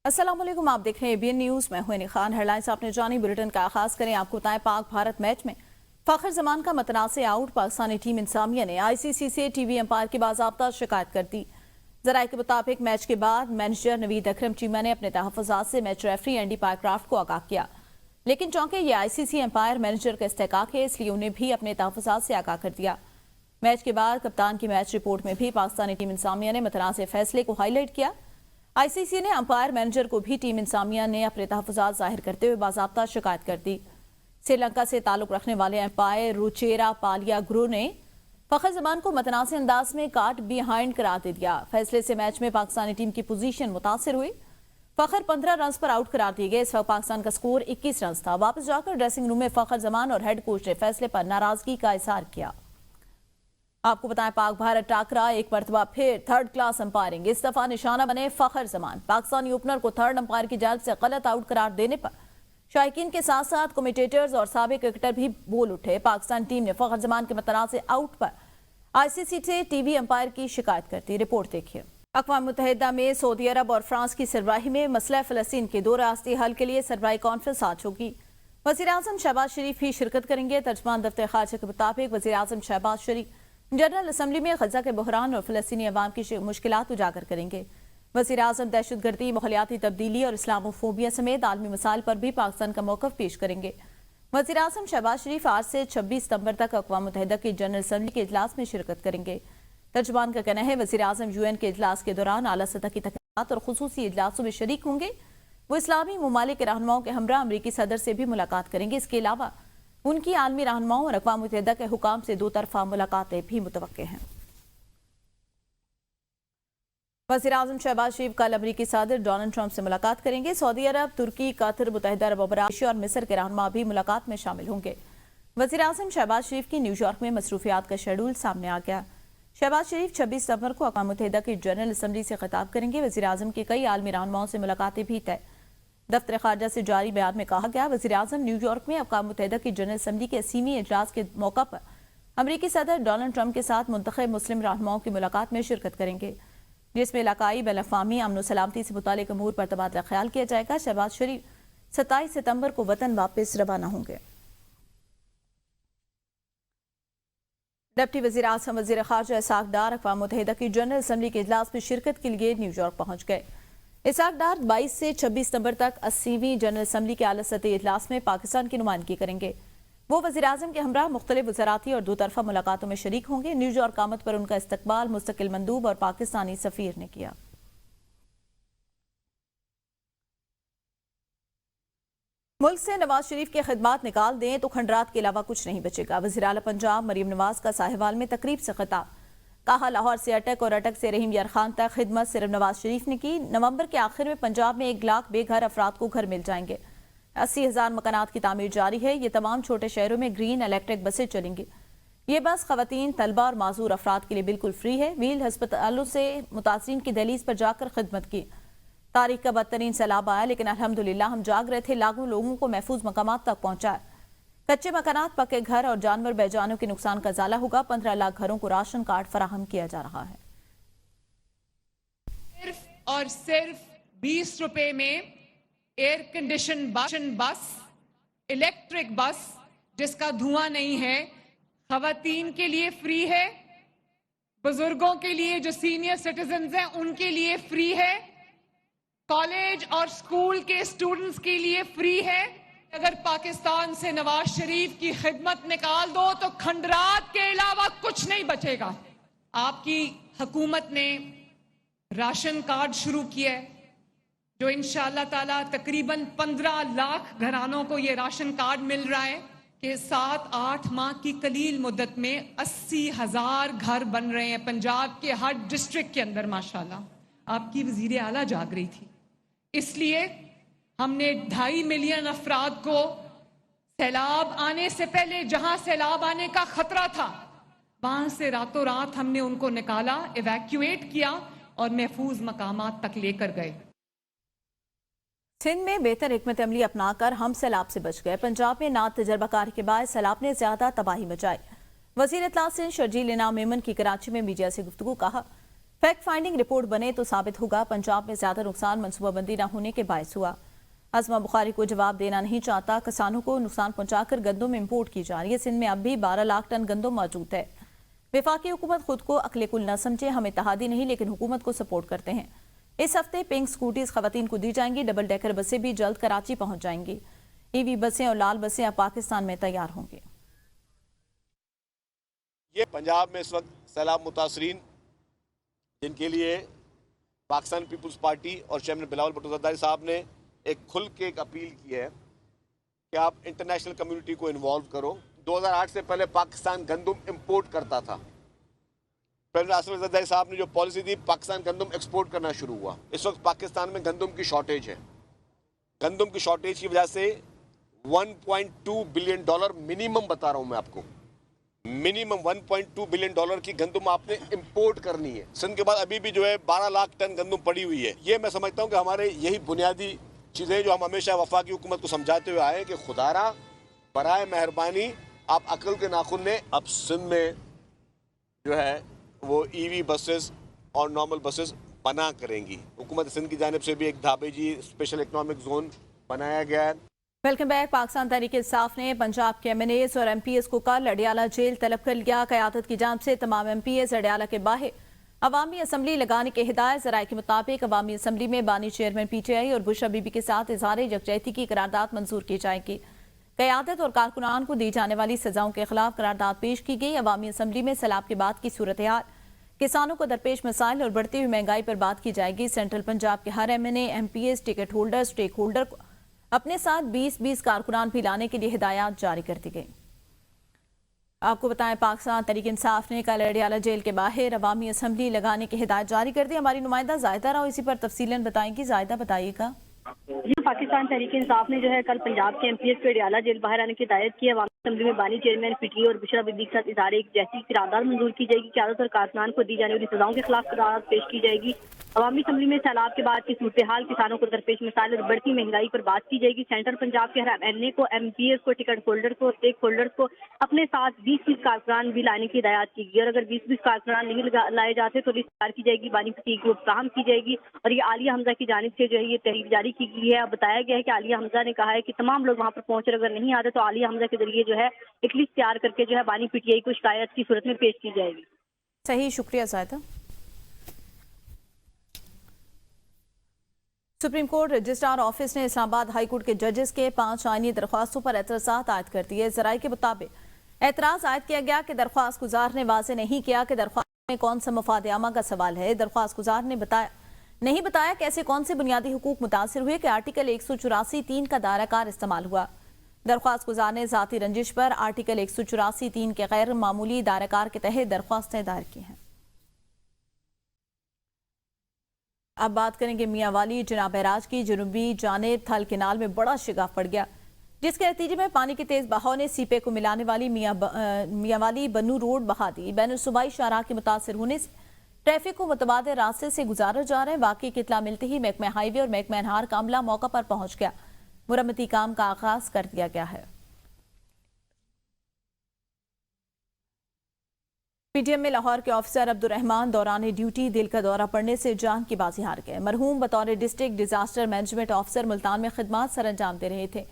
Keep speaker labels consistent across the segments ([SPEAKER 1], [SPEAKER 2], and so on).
[SPEAKER 1] अस्सलाम वालेकुम, आप देख रहे हैं एबीएन न्यूज। मैं हूं खान। हेडलाइंस आपने जानी, बुलेटिन का आगाज करें। आपको बताएं, पाक भारत मैच में फखर जमान का मतनासे आउट। पाकिस्तानी टीम इंसामिया ने आईसीसी से टीवी अंपायर की बाज़ाब्ता शिकायत कर दी। जराये के मुताबिक मैच के बाद मैनेजर नवीद अकरम चीमा ने अपने तहफ़्फ़ुज़ात से मैच रेफरी एंडी पायक्राफ्ट को आगाह किया, लेकिन चूंकि ये आईसीसी अंपायर मैनेजर का इस्तेहकाक है, इसलिए उन्हें भी अपने तहफ़्फ़ुज़ात से आगाह कर दिया। मैच के बाद कप्तान की मैच रिपोर्ट में भी पाकिस्तानी टीम इंसामिया ने मतनासे फैसले को हाईलाइट किया। आईसीसी ने अंपायर मैनेजर को भी टीम इंसामिया ने अपने तहफ़्फ़ुज़ात ज़ाहिर करते हुए बाज़ाब्ता शिकायत कर दी। श्रीलंका से ताल्लुक़ रखने वाले अंपायर रुचेरा पालिया गुरु ने फखर जमान को मतनासे अंदाज में काट बिहाइंड करार दे दिया। फैसले से मैच में पाकिस्तानी टीम की पोजीशन मुतासिर हुई। फखर 15 रन पर आउट करार दिए गए। इस वक्त पाकिस्तान का स्कोर 21 रन था। वापस जाकर ड्रेसिंग रूम में फखर जमान और हेड कोच ने फैसले पर नाराजगी का इजहार किया। आपको बताएं, पाक भारत टाकरा एक मरतबा फिर थर्ड क्लास अंपायरिंग। इस दफा निशाना बने फखर जमान। पाकिस्तानी ओपनर को थर्ड अंपायर की जानिब से गलत आउट करार देने पर शायकीन के साथ साथ कमेंटेटर्स और साबिक क्रिकेटर भी बोल उठे। पाकिस्तान टीम ने फखर जमान के मतनासे आउट पर आईसीसी से टीवी अंपायर की शिकायत कर दी। रिपोर्ट देखिए। अक़वाम मुत्तहिदा में सऊदी अरब और फ्रांस की सरबराही में मसला फ़लस्तीन के दो रास्ते हल के लिए सरबराही कॉन्फ्रेंस आज होगी। वज़ीर आज़म शहबाज शरीफ भी शिरकत करेंगे। तर्जमान दफ्तर ख़ारजा के मुताबिक वज़ीर आज़म शहबाज शरीफ जनरल असम्बली में गजा के बहरान और फ़लस्तीनी अवाम की मुश्किलात उजागर करेंगे। वज़ीर आज़म दहशतगर्दी, माहौलियाती तब्दीली और इस्लामोफोबिया समेत आलमी मसाइल पर भी पाकिस्तान का मौक़िफ़ पेश करेंगे। वज़ीर आज़म शहबाज शरीफ आज से 26 सितंबर तक अक़वाम मुत्तहिदा की जनरल असम्बली के इजलास में शिरकत करेंगे। तर्जुमान का कहना है, वज़ीर आज़म यूएन के इजलास के दौरान आला सतह की तक़रीबात और खुसूसी इजलासों में शरीक होंगे। वो इस्लामी ममालिक के रहनुमाओं के हमरा अमरीकी सदर से भी मुलाकात करेंगे। इसके अलावा उनकी आलमी रहनुमाओं और अक़वाम मुत्तहिदा के हुकाम से दो तरफा मुलाकातें भी मुतवक्के हैं। वज़ीर आज़म शहबाज शरीफ कल अमरीकी सदर डोनाल्ड ट्रंप से मुलाकात करेंगे। सऊदी अरब, तुर्की, कतर, मुत्तहिदा अरब अमीरात और मिस्र के रहनुमा भी मुलाकात में शामिल होंगे। वज़ीर आज़म शहबाज शरीफ की न्यूयॉर्क में मसरूफियात का शेड्यूल सामने आ गया। शहबाज शरीफ 26 सितंबर को अक़वाम मुत्तहिदा की जनरल असम्बली से खिताब करेंगे। वज़ीर आज़म की कई आलमी रहनुमाओं से मुलाकातें भी तय। दफ्तर खारजा से जारी बयान में कहा गया, वज़ीर आज़म न्यूयॉर्क में अक़वाम मुत्तहिदा की जनरल असम्बली के 80वें इजलास के मौका पर अमरीकी सदर डोनाल्ड ट्रंप के साथ मुंतखब मुस्लिम रहनुमाओं की मुलाकात में शिरकत करेंगे, जिसमें इलाकाई बैन-अक़वामी अमन व सलामती से मुताल्लिक़ अमूर पर तबादला ख्याल किया जाएगा। शहबाज शरीफ 27 सितंबर को वतन वापस रवाना होंगे। डिप्टी वज़ीर आज़म वज़ीर ख़ारजा इसाक डार अक़वाम मुत्तहिदा की जनरल असम्बली के इजलास में शिरकत के लिए न्यूयॉर्क पहुँच गए। इसाक डार 22 से 26 सितंबर तक 80वीं जनरल असम्बली के आला सतही इजलास में पाकिस्तान की नुमाइंदगी करेंगे। वो वज़ीर आज़म के हमरा मुख्तलिफ वज़ाराती और दो तरफा मुलाकातों में शरीक होंगे। न्यूयॉर्क आमद पर उनका इस्तकबाल मुस्तकिल मंदूब और पाकिस्तानी सफ़ीर ने किया। मुल्क से नवाज शरीफ की खिदमात निकाल दें तो खंडरात के अलावा कुछ नहीं बचेगा। वज़ीर आला पंजाब मरीम नवाज का साहिवाल में तकरीब से खिताब। कहा, लाहौर से अटक और अटक से रहीम यार खान तक खिदमत सिर्फ नवाज शरीफ ने की। नवंबर के आखिर में पंजाब में 1 लाख बेघर अफराद को घर मिल जाएंगे। 80,000 मकानात की तामीर जारी है। ये तमाम छोटे शहरों में ग्रीन इलेक्ट्रिक बसें चलेंगी। ये बस खवातीन, तलबा और माजूर अफराद के लिए बिल्कुल फ्री है। व्हील अस्पतालों से मुतासिरीन की दहलीज पर जाकर खिदमत की। तारीख का बदतरीन सैलाब आया, लेकिन अल्हम्दुलिल्लाह हम जाग रहे थे, लाखों लोगों को महफूज मकामात तक पहुंचाया। कच्चे मकानात, पक्के घर और जानवर बेजानों के नुकसान का ज़ाला होगा। 15 लाख घरों को राशन कार्ड फराहम किया जा रहा है।
[SPEAKER 2] सिर्फ और सिर्फ 20 रुपए में एयर कंडीशन बस, इलेक्ट्रिक बस जिसका धुआं नहीं है, खवातीन के लिए फ्री है, बुजुर्गों के लिए जो सीनियर सिटीजन हैं उनके लिए फ्री है, कॉलेज और स्कूल के स्टूडेंट्स के लिए फ्री है। अगर पाकिस्तान से नवाज शरीफ की खिदमत निकाल दो तो खंडरात के अलावा कुछ नहीं बचेगा। आपकी हुकूमत ने राशन कार्ड शुरू किया है, जो इंशाअल्लाह ताला तकरीबन 15 लाख घरानों को ये राशन कार्ड मिल रहा है कि 7-8 माह की कलील मुद्दत में 80,000 घर बन रहे हैं पंजाब के हर डिस्ट्रिक्ट के अंदर। माशाल्लाह आपकी वजीर आला जाग रही थी, इसलिए हमने 2.5 मिलियन अफराद को सैलाब आने से पहले, जहां सैलाब आने का खतरा था, वहां से रातों रात हमने उनको निकाला, इवैक्यूएट किया और महफूज मकामात तक लेकर गए।
[SPEAKER 1] सिंध में बेहतर हिकमत अमली अपनाकर हम सैलाब से बच गए। पंजाब में ना तजर्बाकार के बाद सैलाब ने ज्यादा तबाही मचाई। वजीर इत्तला सिंध शर्जील इनाम मेमन की कराची में मीडिया से गुफ्तगू। कहा, फैक्ट फाइंडिंग रिपोर्ट बने तो साबित होगा पंजाब में ज्यादा नुकसान मनसूबाबंदी न होने के बायस हुआ। अज़मा बुखारी को जवाब देना नहीं चाहता, किसानों को नुकसान पहुंचाकर गंदम इंपोर्ट की जा रही है। सिंध में अब भी 12 लाख टन गंदम मौजूद है। वफाकी हुकूमत खुद को अक्ले कुल न समझे, हम इत्तेहादी नहीं लेकिन हुकूमत को सपोर्ट करते हैं। इस हफ्ते पिंक स्कूटीज खवातीन को दी जाएंगी। डबल डेकर बसें भी जल्द कराची पहुंच जाएंगी। ईवी बसें और लाल बसें अब पाकिस्तान में तैयार होंगी।
[SPEAKER 3] ये पंजाब में इस वक्त सैलाब मुतासरीन जिनके लिए पाकिस्तान पीपल्स पार्टी और चेयरमैन बिलावल भुट्टो ज़रदारी साहब ने एक खुल के एक अपील की है कि आप इंटरनेशनल कम्युनिटी को इन्वॉल्व करो। 2008 से पहले पाकिस्तान गंदम इंपोर्ट करता था। प्रेसिडेंट आसिफ अली ज़रदारी साहब ने जो पॉलिसी दी, पाकिस्तान गंदम एक्सपोर्ट करना शुरू हुआ। इस वक्त पाकिस्तान में गंदम की शॉर्टेज है। गंदम की शॉर्टेज की वजह से $1.2 बिलियन मिनिमम बता रहा हूँ मैं आपको, मिनिमम $1.2 बिलियन की गंदम आपने इंपोर्ट करनी है। सिंध के बाद अभी भी जो है 12 लाख टन गंदम पड़ी हुई है। ये मैं समझता हूँ कि हमारे यही बुनियादी चीज़ें जो हम हमेशा वफाकी हुकूमत को समझाते हुए आए हैं कि खुदारा बराए मेहरबानी आप अकल के नाखुन ने अब सिंध में जो है वो ईवी बसेस और नॉर्मल बसेस बना करेंगी। हुकूमत सिंध की जानिब से भी एक धाबेजी स्पेशल इकनॉमिक जोन बनाया गया है।
[SPEAKER 1] Welcome back. पाकिस्तान तहरीक इंसाफ ने पंजाब के MNAs और MPs को कल अडियाला जेल तलब कर लिया। क़यादत की जानिब से तमाम MPs अडियाला के बाहर अवामी असम्बली लगाने के हिदायत। ज़राए के मुताबिक अवामी असम्बली में बानी चेयरमैन PTI और बुशरा बीबी के साथ इजहार यकजहती की करारदाद मंजूर की जाएगी। क़यादत और कारकुनान को दी जाने वाली सजाओं के खिलाफ करारदाद पेश की गई। अवामी असम्बली में सैलाब के बाद की सूरत हाल, किसानों को दरपेश मसाइल और बढ़ती हुई महंगाई पर बात की जाएगी। सेंट्रल पंजाब के हर MNA, MPs, ticket holder, stake holder को अपने साथ 20-20 कारकुनान भी लाने के लिए हिदायत जारी कर दी गई। आपको बताएं, पाकिस्तान तहरीक इंसाफ ने कल अडियाला जेल के बाहर अवामी असम्बली लगाने की हिदायत जारी कर दी। हमारी नुमाइंदा जायदा राव इसी पर तफसीलन बताएंगी। जायदा बताइएगा।
[SPEAKER 4] जी, पाकिस्तान तहरीक इंसाफ ने जो है कल पंजाब के MPs को अडियाला जेल बाहर आने की हिदायत की है। अवामी असम्बली में बानी चेयरमैन PTI और बुशरा बीबी के साथ इजहार एक जैसी करारदाद मंजूर की जाएगी। क़यादत और कारकुनान को दी जाने वाली सजाओं के खिलाफ करारदाद पेश की जाएगी। अवामी असम्बली में सैलाब के बाद की सूरत हाल, किसानों को दरपेश मसाइल और बढ़ती महंगाई पर बात की जाएगी। सेंट्रल पंजाब के हर MNA को, MPs को, टिकट होल्डर को, स्टेक होल्डर्स को अपने साथ 20-20 कारकुनान भी लाने की हिदायत की गई। और अगर 20-20 कारकुनान नहीं लाए जाते तो लिस्ट तैयार की जाएगी, बानी फटीक ग्रुप फ्राहम की जाएगी। और ये आलिया हमजा की जानिब से जो है ये तहरीर जारी की गई है। अब बताया गया है कि आलिया हमजा ने कहा है कि तमाम लोग वहाँ पर पहुंचे, अगर नहीं आते तो आलिया हमजा के जरिए जो है एक लिस्ट तैयार करके जो है बानी PTI को शिकायत की सूरत में पेश की जाएगी।
[SPEAKER 1] सही, शुक्रिया जायदा। सुप्रीम कोर्ट रजिस्ट्रार ऑफिस ने इस्लामाबाद हाई कोर्ट के जजेस के 5 आईनी दरख्वास्तों पर एतराज़ात आयद कर दिए। ज़राए के मुताबिक एतराज़ आयद किया गया कि दरख्वास्त गुजार ने वाज़ेह नहीं किया कि दरख्वास्त में कौन सा मफाद आमा का सवाल है। दरख्वास्त गुजार ने नहीं बताया कि ऐसे कौन से बुनियादी हुकूक मुतासिर हुए कि आर्टिकल 184(3) का दायराकार इस्तेमाल हुआ। दरख्वास्त गुजार ने ज़ाती रंजिश पर आर्टिकल 184(3) के गैर मामूली दायराकार के तहत दरख्वास्तें दायर की हैं। अब बात करेंगे मियाँ वाली जनाब बैराज की। जनूबी जानिब थल केनाल में बड़ा शिगाफ पड़ गया, जिसके नतीजे में पानी के तेज बहाव ने सीपे को मिलाने वाली मियाँ वाली बन्नू रोड बहा दी। बैन सूबाई शाहराह के मुतासर होने से ट्रैफिक को मुतबादिल रास्ते से गुजारा जा रहा है। वाकई की इत्तला मिलते ही महकमा हाईवे और महकमा अनहार का अमला मौका पर पहुंच गया। मुरम्मती काम का आगाज कर दिया गया है। PTM में लाहौर के ऑफिसर अब्दुर्रहमान दौरान ड्यूटी दिल का दौरा पड़ने से जान की बाजी हार गए। मरहूम बतौर district disaster management officer Multan में खिदमत सर अंजाम दे रहे थे।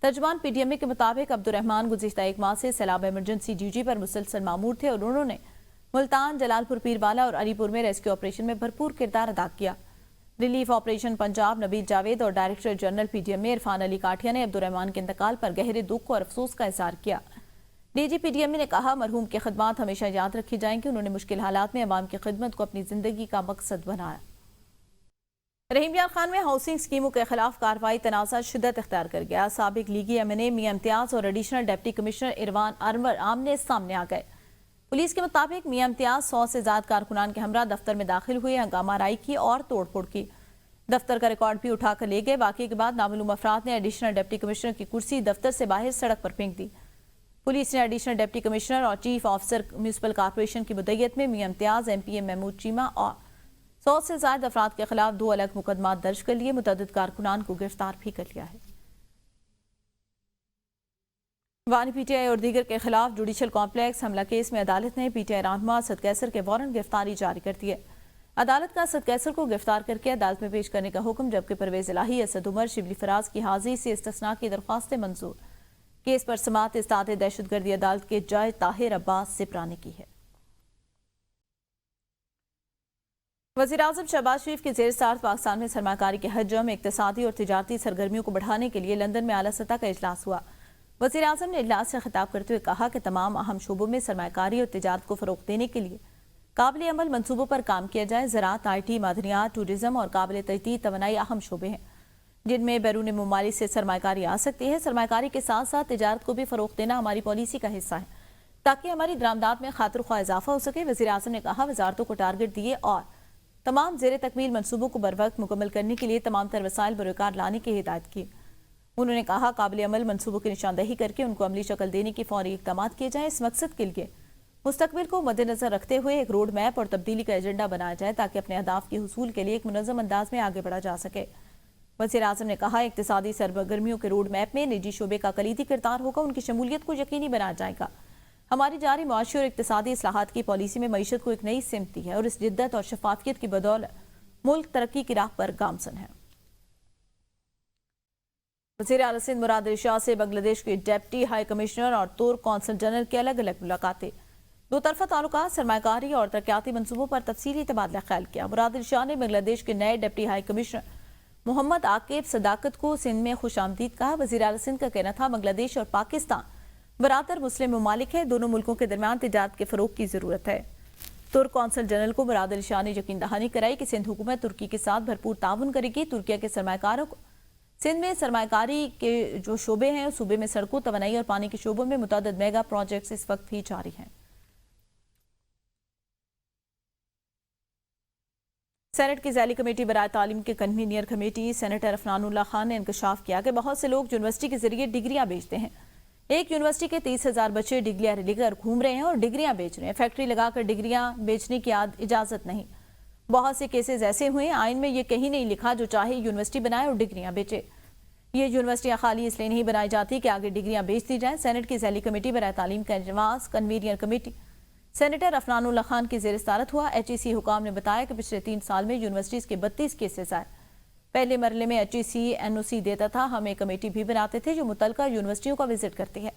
[SPEAKER 1] तर्जुमान PTM के मुताबिक अब्दुर्रहमान गुज़िश्ता एक माह से सैलाब इमरजेंसी ड्यूटी पर मुसलसल मामूर थे और उन्होंने मुल्तान, जलालपुर, पीरवाला और अलीपुर में रेस्क्यू ऑपरेशन में भरपूर किरदार अदा किया। रिलीफ ऑपरेशन पंजाब नबीद जावेद और डायरेक्टर जनरल PTM में इरफान अली काठिया ने अब्दुर्रहमान के इंतकाल पर गहरे दुख और अफसोस का इजहार किया। DG PTM ने कहा, मरहूम की खिदमत हमेशा याद रखी जाएंगी। उन्होंने मुश्किल हालात में अवाम की खिदमत को अपनी जिंदगी का मकसद बनाया। रहीम यार खान में हाउसिंग स्कीमों के खिलाफ कार्रवाई तनाज़ा शिद्दत इख्तियार कर गया। साबिक लीगी MNA मियां इम्तियाज और एडिशनल डिप्टी कमिश्नर इरवान अनवर आमने सामने आ गए। पुलिस के मुताबिक मियां इम्तियाज 100 से ज्यादा कारकुनान के हमरा दफ्तर में दाखिल हुए, हंगामा राई की और तोड़ फोड़ की। दफ्तर का रिकॉर्ड भी उठाकर ले गए। वाकई के बाद नामालूम अफराद ने एडिशनल डिप्टी कमिश्नर की कुर्सी दफ्तर से बाहर सड़क पर फेंक दी। पुलिस ने एडिशनल डिप्टी कमिश्नर और चीफ ऑफिसर म्यूनिसिपल कॉर्पोरेशन की मुद्दत में मियां इम्तियाज, MPA महमूद चीमा और 100 से ज्यादा अफराद के खिलाफ 2 अलग मुकदमा दर्ज कर लिए। मुतअद्दिद कारकुनान को गिरफ्तार भी कर लिया है। वानी PTI और दीगर के खिलाफ जुडिशल कॉम्प्लेक्स हमला केस में अदालत ने PTI रहनुमा असद कैसर के वारंट गिरफ्तारी जारी कर दिए। अदालत का असद कैसर को गिरफ्तार करके अदालत में पेश करने का हुक्म, जबकि परवेज इलाही, असद उमर, शिबली फराज की हाजिरी से इस्तिस्ना की दरख्वास्तें मंजूर। केस पर समाअत इस्ताद दहशतगर्दी अदालत के जज ताहिर अब्बास सिपरा ने की है। वज़ीर आज़म शहबाज शरीफ के ज़ेर सदारत पाकिस्तान में सरमाकारी के हजम, इक़्तिसादी और तिजारती सरगर्मियों को बढ़ाने के लिए लंदन में आला सतह का इजलास हुआ। वज़ीर आज़म ने इजलास से खिताब करते हुए कहा कि तमाम अहम शोबों में सरमाकारी और तिजारत को फ़रोग़ देने के लिए काबिल अमल मंसूबों पर काम किया जाए। ज़राअत, IT, मादनियात, टूरिज़म और काबिल तजदीद तवानाई अहम शोबे हैं जिनमें बैरून मुमालिक से सरमाकारी आ सकती है। सरमाकारी के साथ साथ तिजारत को भी फ़रोग़ देना हमारी पॉलिसी का हिस्सा है ताकि हमारी दरामदात में खातिर ख्वाह इजाफा हो सके। वज़ीर आज़म ने कहा, वजारतों को टारगेट दिए और तमाम ज़ेर तकमील मनसूबों को बरवक्त मुकम्मल करने के लिए तमाम तर वसाइल बरोकार लाने की हिदायत की। उन्होंने कहा, काबिल अमल मनसूबों की निशानदही करके उनको अमली शक्ल देने की फौरी इक़दाम किए जाएँ। इस मकसद के लिए मुस्तकबिल को मद्देनजर रखते हुए एक रोड मैप और तब्दीली का एजेंडा बनाया जाए ताकि अपने अहदाफ के हुसूल के लिए एक मुनज़्ज़म अंदाज में आगे बढ़ा जा सके। वज़ीर आज़म ने कहा, इक़्तिसादी सरगर्मियों के रोड मैप में निजी शोबे का कलीदी किरदार होगा, उनकी शमूलियत को यकीनी बनाया जाएगा। हमारी जारी मुआशी और इक़्तिसादी इस्लाहात की पॉलिसी में मईशत को एक नई सिमत दी है और इस जिद्दत और शफाफियत की बदौलत मुल्क तरक्की की राह पर गामसन है। वज़ीर आला सिंध मुराद अली शाह से बांग्लादेश के डिप्टी हाई कमिश्नर और तुर्क कौंसल जनरल की अलग अलग मुलाकातें। दो तरफा ताल्लुकात, सरमाकारी और तरक्याती मंसूबों पर तफसीली तबादला ख्याल किया। मुराद अली शाह ने बांग्लादेश के नए deputy high commissioner Mohammad Aqib Sadaqat को सिंध में खुशामदीद कहा। वज़ीर आला सिंध का कहना था, बांग्लादेश और पाकिस्तान बरातर मुस्लिम ममालिक है, दोनों मुल्कों के दरमियान तिजारत के फ़रोग़ की ज़रूरत है। तुर्क कौंसल जनरल को मुराद अली शाह ने यकीन दहानी कराई कि सिंध हुकूमत तुर्की के साथ भरपूर ताउन करेगी। तुर्किया के सरमाकारों को सिंध में सरमाकारी के जो शोबे हैं, सूबे में सड़कों, तवानाई और पानी के शोबों में मुतअद्दिद मेगा प्रोजेक्ट्स इस वक्त भी जारी हैं। सेनेट की ज़ैली कमेटी बराए तालीम के convener committee senator Afnanullah Khan ने इंकशाफ किया कि बहुत से लोग यूनिवर्सिटी के जरिए डिग्रियां बेचते हैं। एक यूनिवर्सिटी के 30,000 बच्चे डिग्रियां लेकर घूम रहे हैं और डिग्रियां बेच रहे हैं। फैक्ट्री लगाकर डिग्रियां बेचने की इजाज़त नहीं। बहुत से केसेस ऐसे हुए, आइन में ये कहीं नहीं लिखा जो चाहे यूनिवर्सिटी बनाए और डिग्रियां बेचे। ये यूनिवर्सिटियां खाली इसलिए नहीं बनाई जाती कि आगे डिग्रियां बेच दी जाएं। सेनेट की ज़ैली कमेटी बराए तालीम का इजलास convener committee senator Afnanullah Khan की ज़ेर सदारत हुआ। HEC हुकाम ने बताया कि पिछले 3 साल में यूनिवर्सिटीज़ के 32 केसेस आए। पहले मरले में HEC NOC देता था, हम एक कमेटी भी बनाते थे जो मुतलका यूनिवर्सिटियों का विजिट करती है।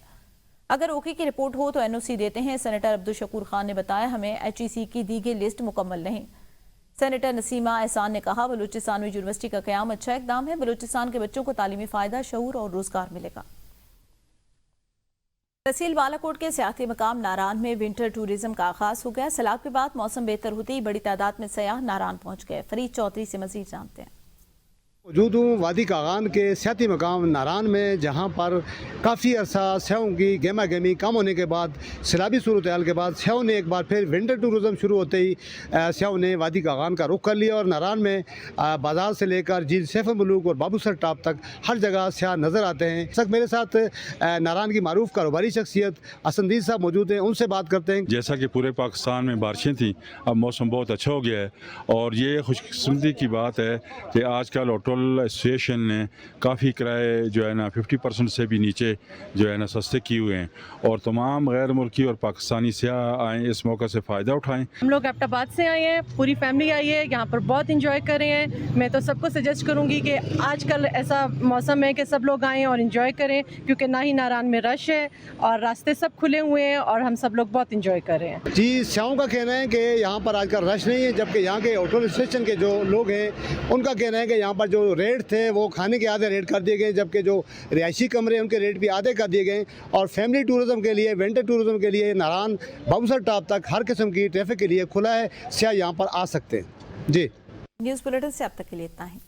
[SPEAKER 1] अगर ओके की रिपोर्ट हो तो NOC देते हैं। सेनेटर अब्दुल शकूर खान ने बताया, हमें HEC की दी गई लिस्ट मुकम्मल नहीं। सेनेटर नसीमा एहसान ने कहा, बलूचिस्तान में यूनिवर्सिटी का क़याम अच्छा इक़दाम है। बलूचिस्तान के बच्चों को तालीमी फ़ायदा, शऊर और रोज़गार मिलेगा। तहसील बालाकोट के सियाती मकाम नारान में विंटर टूरिज्म का आगाज हो गया। सैलाब के बाद मौसम बेहतर होते ही बड़ी तादाद में सयाह नारान पहुंच गए। फरीद चौधरी से मजीद जानते हैं।
[SPEAKER 5] मौजूद हूँ वादी कागान के सियाती मकाम नारान में, जहाँ पर काफ़ी अरसा स्याहों की गहमा गहमी कम होने के बाद, सैलाबी सूरत हाल के बाद स्याहों ने एक बार फिर विंटर टूरिज़म शुरू होते ही स्याहों ने वादी कागान का रुख कर लिया और नारान में बाज़ार से लेकर झील सैफ मुलूक और बाबूसर टॉप तक हर जगह स्याह नज़र आते हैं। इस वक्त मेरे साथ नारान की मारूफ कारोबारी शख्सियत असंदीद साहब मौजूद हैं, उनसे बात करते हैं।
[SPEAKER 6] जैसा कि पूरे पाकिस्तान में बारिशें थी, अब मौसम बहुत अच्छा हो गया है और ये खुशकिस्मती की बात है कि आजकल होटल एसोसिएशन ने काफ़ी किराए जो है ना 50% से भी नीचे जो है ना सस्ते किए हुए हैं और तमाम गैर मुल्की और पाकिस्तानी सयाह आए, इस मौके से फ़ायदा उठाएं।
[SPEAKER 7] हम लोग एबटाबाद से आए हैं, पूरी फैमिली आई है, यहाँ पर बहुत इंजॉय कर रहे हैं। मैं तो सबको सजेस्ट करूँगी कि आजकल ऐसा मौसम है कि सब लोग आएँ और इंजॉय करें, क्योंकि ना ही नारान में रश है और रास्ते सब खुले हुए हैं और हम सब लोग बहुत इंजॉय कर रहे हैं।
[SPEAKER 5] जी, स्याहों का कहना है कि यहाँ पर आजकल रश नहीं है, जबकि यहाँ के होटल स्टेशन के जो लोग हैं उनका कहना है कि यहाँ पर जो रेट थे वो खाने के आधे रेट कर दिए गए, जबकि जो रिहायशी कमरे उनके रेट भी आधे कर दिए गए। और फैमिली टूरिज़म के लिए, विंटर टूरिज़म के लिए नारान बाबूसर टॉप तक हर किस्म की ट्रैफिक के लिए खुला है, स्याह यहाँ पर आ सकते हैं। जी,
[SPEAKER 1] न्यूज़ बुलेटिन से अब तक के लिए इतना ही।